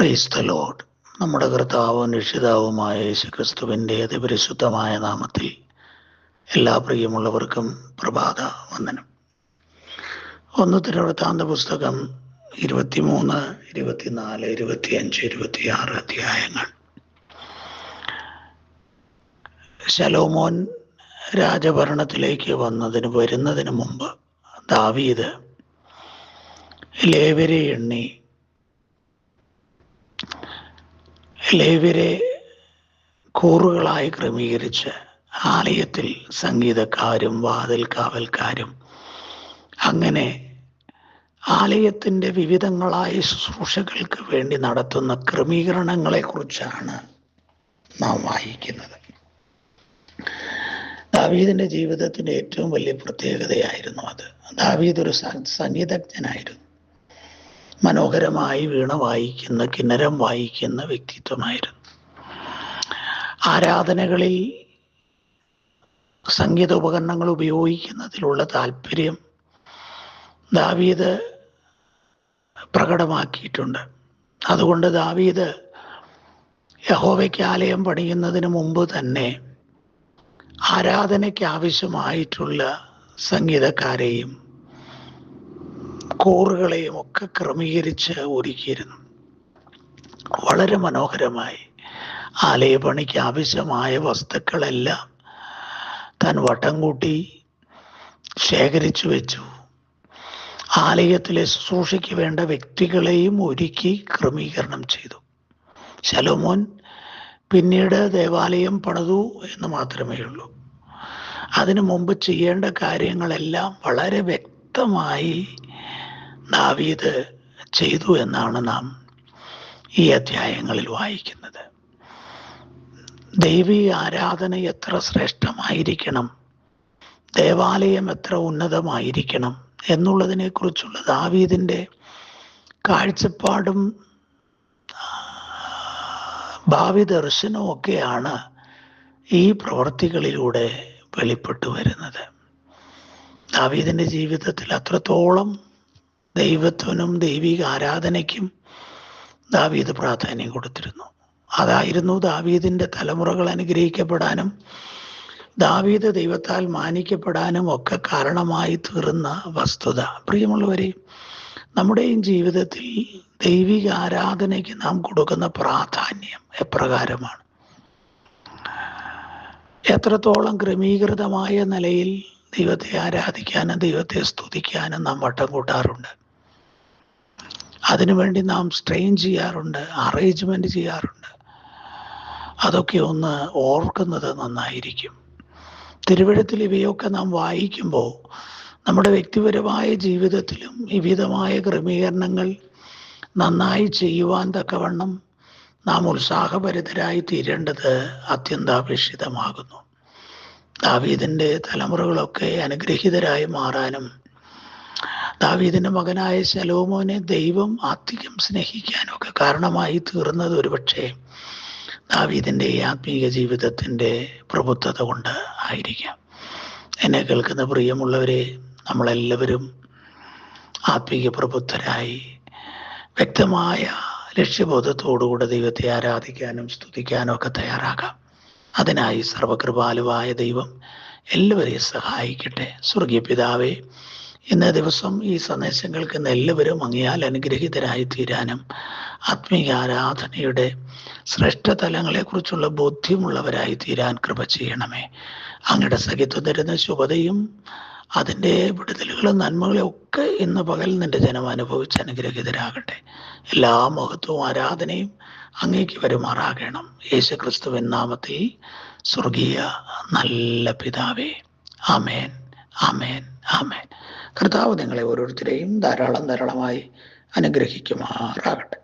Praise the Lord. നമ്മുടെ കർത്താവും രക്ഷിതാവുമായ യേശുക്രിസ്തുവിൻ്റെ അതിപരിശുദ്ധമായ നാമത്തിൽ എല്ലാ പ്രിയമുള്ളവർക്കും പ്രഭാത വന്ദനം. 1 ദിനവൃത്താന്ത പുസ്തകം 23, 24, 25, 26 അധ്യായങ്ങൾ. ശലോമോൻ രാജഭരണത്തിലേക്ക് വരുന്നതിന് മുമ്പ് ദാവീദ് ലേവ്യരെ കൂറുകളായി ക്രമീകരിച്ച് ആലയത്തിൽ സംഗീതക്കാരും വാതിൽ കാവൽക്കാരും അങ്ങനെ ആലയത്തിൻ്റെ വിവിധങ്ങളായ ശുശ്രൂഷകൾക്ക് വേണ്ടി നടത്തുന്ന ക്രമീകരണങ്ങളെക്കുറിച്ചാണ് നാം വായിക്കുന്നത്. ദാവീദിൻ്റെ ജീവിതത്തിൻ്റെ ഏറ്റവും വലിയ പ്രത്യേകതയായിരുന്നു അത്. ദാവീദ് ഒരു സംഗീതജ്ഞനായിരുന്നു. മനോഹരമായി വീണ വായിക്കുന്ന, കിന്നരം വായിക്കുന്ന വ്യക്തിത്വമായിരുന്നു. ആരാധനകളിൽ സംഗീത ഉപകരണങ്ങൾ ഉപയോഗിക്കുന്നതിലുള്ള താല്പര്യം ദാവീദ് പ്രകടമാക്കിയിട്ടുണ്ട്. അതുകൊണ്ട് ദാവീദ് യഹോവയ്ക്ക് ആലയം പണിയുന്നതിന് മുമ്പ് തന്നെ ആരാധനയ്ക്ക് ആവശ്യമായിട്ടുള്ള സംഗീതക്കാരെയും കൂറുകളെയും ഒക്കെ ക്രമീകരിച്ച് ഒരുക്കിയിരുന്നു. വളരെ മനോഹരമായി ആലയപണിക്ക് ആവശ്യമായ വസ്തുക്കളെല്ലാം താൻ വട്ടം കൂട്ടി ശേഖരിച്ചു വെച്ചു. ആലയത്തിലെ ശുശ്രൂഷയ്ക്ക് വേണ്ട വ്യക്തികളെയും ഒരുക്കി ക്രമീകരണം ചെയ്തു. ശലോമോൻ പിന്നീട് ദേവാലയം പണിതു എന്ന് മാത്രമേ ഉള്ളൂ. അതിനു മുമ്പ് ചെയ്യേണ്ട കാര്യങ്ങളെല്ലാം വളരെ വ്യക്തമായി ദാവീദ് ചെയ്തു എന്നാണ് നാം ഈ അധ്യായങ്ങളിൽ വായിക്കുന്നത്. ദൈവിക ആരാധന എത്ര ശ്രേഷ്ഠമായിരിക്കണം, ദേവാലയം എത്ര ഉന്നതമായിരിക്കണം എന്നുള്ളതിനെക്കുറിച്ചുള്ള ദാവീദിൻ്റെ കാഴ്ചപ്പാടും ഭാവി ദർശനവും ഒക്കെയാണ് ഈ പ്രവൃത്തികളിലൂടെ വെളിപ്പെട്ടു വരുന്നത്. ദാവീദിൻ്റെ ജീവിതത്തിൽ അത്രത്തോളം ദൈവത്വനും ദൈവിക ആരാധനയ്ക്കും ദാവീദ് പ്രാധാന്യം കൊടുത്തിരുന്നു. അതായിരുന്നു ദാവീദിൻ്റെ തലമുറകൾ അനുഗ്രഹിക്കപ്പെടാനും ദാവീദ് ദൈവത്താൽ മാനിക്കപ്പെടാനും ഒക്കെ കാരണമായി തീർന്ന വസ്തുത. പ്രിയമുള്ളവരെ, നമ്മുടെയും ജീവിതത്തിൽ ദൈവിക ആരാധനയ്ക്ക് നാം കൊടുക്കുന്ന പ്രാധാന്യം എപ്രകാരമാണ്? എത്രത്തോളം ക്രമീകൃതമായ നിലയിൽ ദൈവത്തെ ആരാധിക്കാനും ദൈവത്തെ സ്തുതിക്കാനും നാം വട്ടം കൂട്ടാറുണ്ട്. അതിനുവേണ്ടി നാം സ്ട്രെയിൻ ചെയ്യാറുണ്ട്, അറേഞ്ച്മെന്റ് ചെയ്യാറുണ്ട്. അതൊക്കെ ഒന്ന് ഓർക്കുന്നത് നന്നായിരിക്കും. തിരുവെഴുത്തിൽ ഇവയൊക്കെ നാം വായിക്കുമ്പോൾ നമ്മുടെ വ്യക്തിപരമായ ജീവിതത്തിലും വിവിധമായ ക്രമീകരണങ്ങൾ നന്നായി ചെയ്യുവാൻ തക്കവണ്ണം നാം ഉത്സാഹഭരിതരായി തീരേണ്ടത് അത്യന്താപേക്ഷിതമാകുന്നു. ദാവീദിൻ്റെ തലമുറകളൊക്കെ അനുഗ്രഹീതരായി മാറാനും ദാവീദിൻ്റെ മകനായ ശലോമോനെ ദൈവം അധികം സ്നേഹിക്കാനൊക്കെ കാരണമായി തീർന്നത് ഒരുപക്ഷെ ദാവീദിൻ്റെ ഈ ആത്മീയ ജീവിതത്തിൻ്റെ പ്രബുദ്ധത കൊണ്ട് ആയിരിക്കാം. എന്നെ കേൾക്കുന്ന പ്രിയമുള്ളവരെ, നമ്മളെല്ലാവരും ആത്മീയ പ്രബുദ്ധരായി വ്യക്തമായ ലക്ഷ്യബോധത്തോടുകൂടെ ദൈവത്തെ ആരാധിക്കാനും സ്തുതിക്കാനും ഒക്കെ തയ്യാറാകാം. അതിനായി സർവകൃപാലുവായ ദൈവം എല്ലാവരെയും സഹായിക്കട്ടെ. സ്വർഗീയ പിതാവേ, ഇന്നേ ദിവസം ഈ സന്ദേശങ്ങൾക്ക് എല്ലാവരും അങ്ങയാൽ അനുഗ്രഹീതരായി തീരാനും ആത്മീയ ആരാധനയുടെ ശ്രേഷ്ഠതലങ്ങളെക്കുറിച്ചുള്ള ബോധ്യമുള്ളവരായി തീരാൻ കൃപ ചെയ്യണമേ. അങ്ങയുടെ സഹിത്വം തരുന്ന ശുഭതയും അതിൻ്റെ വിടുതലുകളും നന്മകളും ഒക്കെ ഇന്ന് പകൽ നിന്റെ ജനം അനുഭവിച്ച് അനുഗ്രഹീതരാകട്ടെ. എല്ലാ മഹത്വവും ആരാധനയും അങ്ങേക്ക് വരുമാറാകണം. യേശുക്രിസ്തുവിൻ നാമത്തിൽ സ്വർഗീയ നല്ല പിതാവേ, ആമേൻ, ആമേൻ, ആമേൻ. കർത്താവ് നിങ്ങളെ ഓരോരുത്തരെയും ധാരാളമായി അനുഗ്രഹിക്കുമാറാകട്ടെ.